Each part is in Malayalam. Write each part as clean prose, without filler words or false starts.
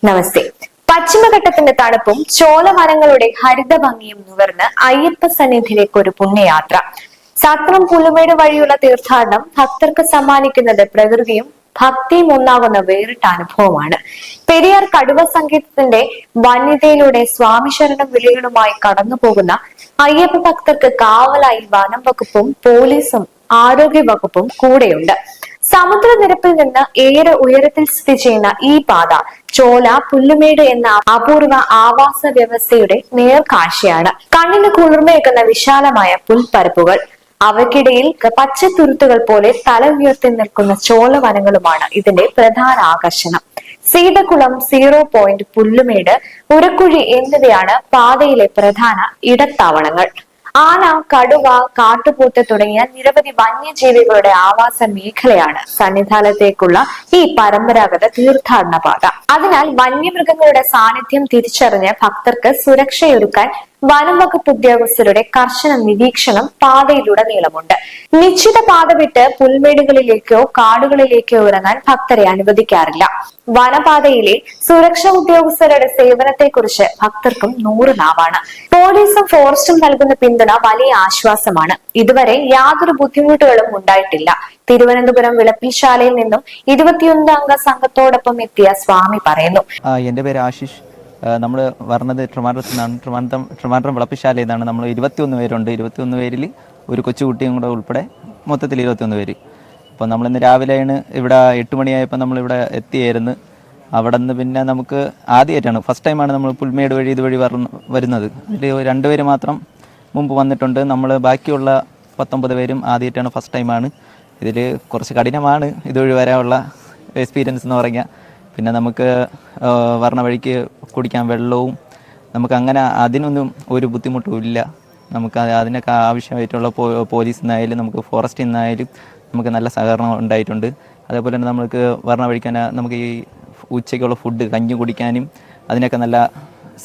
നമസ്തേ. പശ്ചിമഘട്ടത്തിന്റെ തണുപ്പും ചോലവനങ്ങളുടെ ഹരിതഭംഗിയും നുകർന്ന് അയ്യപ്പ സന്നിധിയിലേക്ക് ഒരു പുണ്യയാത്ര. സത്രം പുല്ലുമേട് വഴിയുള്ള തീർത്ഥാടനം ഭക്തർക്ക് സമ്മാനിക്കുന്നത് പ്രകൃതിയും ഭക്തിയും ഒന്നാകുന്ന വേറിട്ട അനുഭവമാണ്. പെരിയാർ കടുവ സംഗീതത്തിന്റെ വന്യതയിലൂടെ സ്വാമി ശരണം വിളികളുമായി കടന്നുപോകുന്ന അയ്യപ്പ ഭക്തർക്ക് കാവലായി വനം വകുപ്പും പോലീസും ആരോഗ്യ വകുപ്പും കൂടെയുണ്ട്. സമുദ്രനിരപ്പിൽ നിന്ന് ഏറെ ഉയരത്തിൽ സ്ഥിതി ചെയ്യുന്ന ഈ പാത ചോല പുല്ലുമേട് എന്ന അപൂർവ ആവാസ വ്യവസ്ഥയുടെ നേർക്കാഴ്ചയാണ്. കണ്ണിന് കുളിർമയേക്കുന്ന വിശാലമായ പുൽപ്പരപ്പുകൾ, അവയ്ക്കിടയിൽ പച്ചത്തുരുത്തുകൾ പോലെ തല ഉയർത്തി നിൽക്കുന്ന ചോലവനങ്ങളുമാണ് ഇതിന്റെ പ്രധാന ആകർഷണം. സീതകുളം, 0 പോയിന്റ്, പുല്ലുമേട്, ഉരക്കുഴി എന്നിവയാണ് പാതയിലെ പ്രധാന ഇടത്താവളങ്ങൾ. ആന, കടുവ, കാട്ടുപോത്ത് തുടങ്ങിയ നിരവധി വന്യജീവികളുടെ ആവാസ മേഖലയാണ് സന്നിധാനത്തേക്കുള്ള ഈ പരമ്പരാഗത തീർത്ഥാടന പാത. അതിനാൽ വന്യമൃഗങ്ങളുടെ സാന്നിധ്യം തിരിച്ചറിഞ്ഞ് ഭക്തർക്ക് സുരക്ഷയൊരുക്കാൻ വനം വകുപ്പ് ഉദ്യോഗസ്ഥരുടെ കർശന നിരീക്ഷണം പാതയിലുടനീളമുണ്ട്. നിശ്ചിത പാത വിട്ട് പുൽമേടുകളിലേക്കോ കാടുകളിലേക്കോ ഇറങ്ങാൻ ഭക്തരെ അനുവദിക്കാറില്ല. വനപാതയിലെ സുരക്ഷാ ഉദ്യോഗസ്ഥരുടെ സേവനത്തെക്കുറിച്ച് ഭക്തർക്കും 100 നാവാണ്. പോലീസും ഫോറസ്റ്റും നൽകുന്ന പിന്തുണ വലിയ ആശ്വാസമാണ്. ഇതുവരെ യാതൊരു ബുദ്ധിമുട്ടുകളും ഉണ്ടായിട്ടില്ല. തിരുവനന്തപുരം വിളപ്പിൽശാലയിൽ നിന്നും 21 അംഗ സംഘത്തോടൊപ്പം എത്തിയ സ്വാമി പറയുന്നു. എന്റെ പേര് ആശിഷ്. നമ്മൾ പറഞ്ഞത് ട്രിവാൻഡ്രം വിളപ്പിശാലയിൽ നിന്നാണ്. നമ്മൾ 21 പേരുണ്ട്. 21 പേരിൽ ഒരു കൊച്ചുകുട്ടിയും കൂടെ ഉൾപ്പെടെ മൊത്തത്തിൽ 21 പേര്. അപ്പോൾ നമ്മളിന്ന് രാവിലെയാണ് ഇവിടെ 8 മണിയായപ്പോൾ നമ്മളിവിടെ എത്തിയായിരുന്നു. അവിടെ നിന്ന് പിന്നെ നമുക്ക് ആദ്യമായിട്ടാണ്, ഫസ്റ്റ് ടൈമാണ് നമ്മൾ പുൽമേട് വഴി ഇതുവഴി വരുന്നത്. അതിൽ 2 പേര് മാത്രം മുമ്പ് വന്നിട്ടുണ്ട്. നമ്മൾ ബാക്കിയുള്ള 19 പേരും ആദ്യമായിട്ടാണ്, ഫസ്റ്റ് ടൈമാണ്. ഇതിൽ കുറച്ച് കഠിനമാണ് ഇതുവഴി വരാനുള്ള എക്സ്പീരിയൻസ് എന്ന് പറഞ്ഞാൽ. പിന്നെ നമുക്ക് വരണ വഴിക്ക് കുടിക്കാൻ വെള്ളവും നമുക്കങ്ങനെ അതിനൊന്നും ഒരു ബുദ്ധിമുട്ടും ഇല്ല. നമുക്ക് അതിനൊക്കെ ആവശ്യമായിട്ടുള്ള പോലീസിൽ നിന്നായാലും നമുക്ക് ഫോറസ്റ്റിൽ നിന്നായാലും നമുക്ക് നല്ല സഹകരണം ഉണ്ടായിട്ടുണ്ട്. അതേപോലെ തന്നെ നമുക്ക് വരണ വഴിക്കാൻ നമുക്ക് ഈ ഉച്ചയ്ക്കുള്ള ഫുഡ്, കഞ്ഞി കുടിക്കാനും അതിനൊക്കെ നല്ല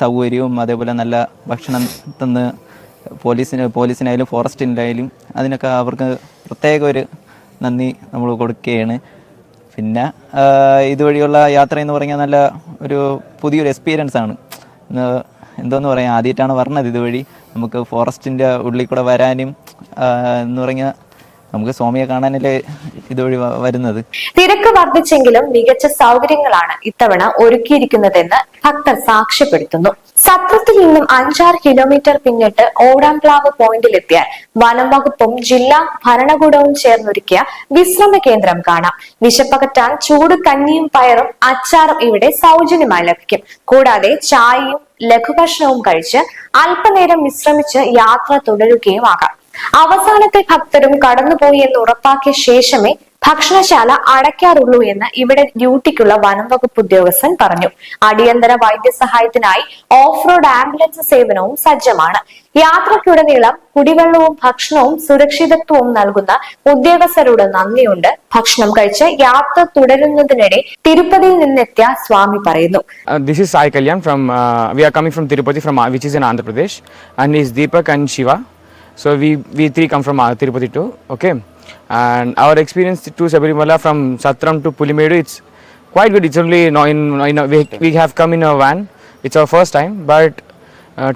സൗകര്യവും അതേപോലെ നല്ല ഭക്ഷണം തന്ന് പോലീസിനായാലും ഫോറസ്റ്റിനായാലും അതിനൊക്കെ അവർക്ക് പ്രത്യേക ഒരു നന്ദി നമ്മൾ കൊടുക്കുകയാണ്. പിന്നെ ഇതുവഴിയുള്ള യാത്ര എന്ന് പറഞ്ഞാൽ നല്ല ഒരു പുതിയൊരു എക്സ്പീരിയൻസ് ആണ്. എന്തോന്ന് പറയാം, ആദ്യമായിട്ടാണ് പറഞ്ഞത് ഇതുവഴി. നമുക്ക് ഫോറസ്റ്റിൻ്റെ ഉള്ളിൽ കൂടെ വരാനും എന്ന് പറഞ്ഞാൽ നമുക്ക് സ്വാമിയെ കാണാനല്ലേ ഇതുവഴി വരുന്നത്. തിരക്ക് വർദ്ധിച്ചെങ്കിലും മികച്ച സൗകര്യങ്ങളാണ് ഇത്തവണ ഒരുക്കിയിരിക്കുന്നതെന്ന് ഭക്തർ സാക്ഷ്യപ്പെടുത്തുന്നു. സത്രത്തിൽ നിന്നും 5-6 കിലോമീറ്റർ പിന്നിട്ട് ഓടാംപ്ലാവ് പോയിന്റിലെത്തിയാൽ വനം വകുപ്പും ജില്ലാ ഭരണകൂടവും ചേർന്നൊരുക്കിയ വിശ്രമ കേന്ദ്രം കാണാം. വിശപ്പകറ്റാൻ ചൂട് കഞ്ഞിയും പയറും അച്ചാറും ഇവിടെ സൗജന്യമായി ലഭിക്കും. കൂടാതെ ചായയും ലഘുഭക്ഷണവും കഴിച്ച് അല്പനേരം വിശ്രമിച്ച് യാത്ര തുടരുകയും ആകാം. അവസാനത്തെ ഭക്തരും കടന്നുപോയി എന്ന് ഉറപ്പാക്കിയ ശേഷമേ ഭക്ഷണശാല അടയ്ക്കാറുള്ളൂ എന്ന് ഇവിടെ ഡ്യൂട്ടിക്കുള്ള വനം വകുപ്പ് ഉദ്യോഗസ്ഥൻ പറഞ്ഞു. അടിയന്തര വൈദ്യസഹായത്തിനായി ഓഫ് റോഡ് ആംബുലൻസ് സേവനവും സജ്ജമാണ്. യാത്രയ്ക്കുടനീളം കുടിവെള്ളവും ഭക്ഷണവും സുരക്ഷിതത്വവും നൽകുന്ന ഉദ്യോഗസ്ഥരോട് നന്ദിയുണ്ട്. ഭക്ഷണം കഴിച്ച് യാത്ര തുടരുന്നതിനിടെ തിരുപ്പതിയിൽ നിന്നെത്തിയ സ്വാമി പറയുന്നു. This is Sai Kalyan from we are coming from Tirupati which is in Andhra Pradesh, and is Deepak and Shiva. So we three come from Tirupati too, okay? And our experience to Sabarimala from Satram to Pulimedu, it's quite good. It's only we have come in a van. It's our first time, but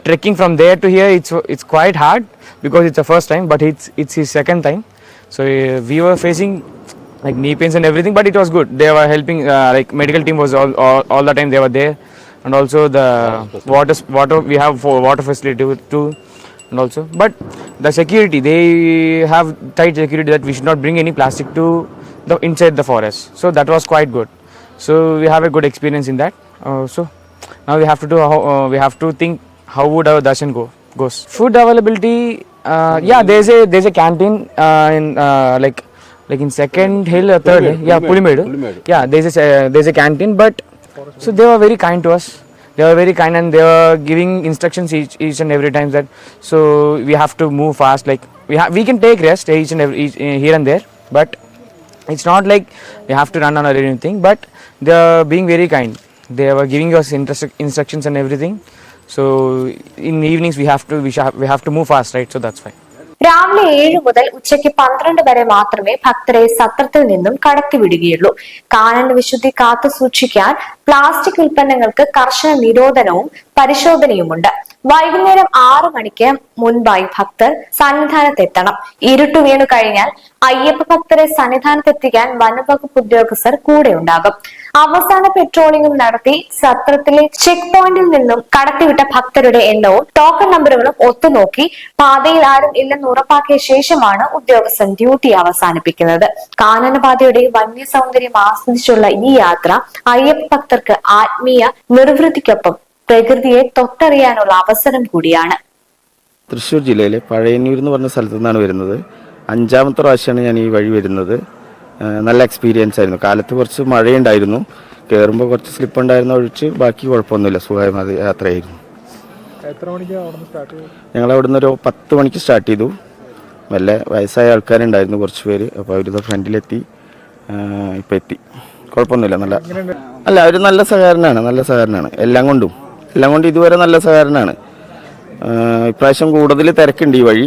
trekking from there to here, it's quite hard because it's the first time, but it's his second time. So we were facing like knee pains and everything, but it was good. They were helping, like medical team was all the time they were there, and also the water we have for water facility too. And also, but the security, they have tight security that we should not bring any plastic to the inside the forest. So that was quite good. So we have a good experience in that. So now we have to do we have to think how would our darshan goes. Food availability, yeah, there's a canteen in like in second hill or third hill, yeah, Pulimedu. Yeah, there's a canteen, but so they were very kind to us. They were very kind and they were giving instructions each and every time that so we have to move fast. Like we can take rest each here and there, but it's not like we have to run on or anything. But they are being very kind. They were giving us instructions and everything. So in evenings we have to move fast, right? So that's fine. രാവിലെ 7 മുതൽ ഉച്ചയ്ക്ക് 12 വരെ മാത്രമേ ഭക്തരെ സത്രത്തിൽ നിന്നും കടത്തിവിടുകയുള്ളൂ. കാനന വിശുദ്ധി കാത്തു സൂക്ഷിക്കാൻ പ്ലാസ്റ്റിക് ഉൽപ്പന്നങ്ങൾക്ക് കർശന നിരോധനവും പരിശോധനയുമുണ്ട്. വൈകുന്നേരം 6 മണിക്ക് മുൻപായി ഭക്തർ സന്നിധാനത്തെത്തണം. ഇരുട്ടു വീണു കഴിഞ്ഞാൽ അയ്യപ്പ ഭക്തരെ സന്നിധാനത്തെത്തിക്കാൻ വനംവകുപ്പ് ഉദ്യോഗസ്ഥർ കൂടെ ഉണ്ടാകും. അവസാന പെട്രോളിംഗും നടത്തി സത്രത്തിലെ ചെക്ക് പോയിന്റിൽ നിന്നും കടത്തിവിട്ട ഭക്തരുടെ എണ്ണവും ടോക്കൺ നമ്പറുകളും ഒത്തുനോക്കി പാതയിൽ ആരും ഇല്ലെന്ന് ഉറപ്പാക്കിയ ശേഷമാണ് ഉദ്യോഗസ്ഥൻ ഡ്യൂട്ടി അവസാനിപ്പിക്കുന്നത്. കാനനപാതയുടെ വന്യ സൗന്ദര്യം ആസ്വദിച്ചുള്ള ഈ യാത്ര അയ്യപ്പ ഭക്തർക്ക് ആത്മീയ നിർവൃത്തിക്കൊപ്പം പ്രകൃതിയെ തൊട്ടറിയാനുള്ള അവസരം കൂടിയാണ്. തൃശ്ശൂർ ജില്ലയിലെ പഴയന്നൂർ എന്ന് പറഞ്ഞ സ്ഥലത്തു നിന്നാണ് വരുന്നത്. 5ാമത്തെ പ്രാവശ്യമാണ് ഞാൻ ഈ വഴി വരുന്നത്. നല്ല എക്സ്പീരിയൻസ് ആയിരുന്നു. കാലത്ത് കുറച്ച് മഴയുണ്ടായിരുന്നു, കയറുമ്പോൾ കുറച്ച് സ്ലിപ്പ് ഉണ്ടായിരുന്ന ഒഴിച്ച് ബാക്കി കുഴപ്പമൊന്നുമില്ല, സുഖമായ യാത്രയായിരുന്നു. എത്ര മണിക്കാണ് അവിടെ നിന്ന് സ്റ്റാർട്ട് ചെയ്തത്? ഞങ്ങൾ അവിടെ നിന്ന് ഒരു 10 മണിക്ക് സ്റ്റാർട്ട് ചെയ്തു. വല്ല വയസ്സായ ആൾക്കാരുണ്ടായിരുന്നു കുറച്ച് പേര്, അപ്പോൾ അവരിത് ഫ്രണ്ടിലെത്തി, ഇപ്പം എത്തി. കുഴപ്പമൊന്നുമില്ല, അല്ല അവർ നല്ല സഹകരണമാണ് എല്ലാം കൊണ്ടും ഇതുവരെ നല്ല സഹകരണമാണ്. ഇപ്രാവശ്യം കൂടുതൽ തിരക്കുണ്ട് ഈ വഴി.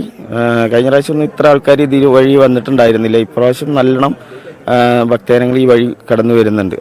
കഴിഞ്ഞ പ്രാവശ്യം ഒന്നും ഇത്ര ആൾക്കാർ ഇത് വഴി വന്നിട്ടുണ്ടായിരുന്നില്ല. ഇപ്രാവശ്യം നല്ലോണം ഭക്തജനങ്ങൾ ഈ വഴി കടന്നു വരുന്നുണ്ട്.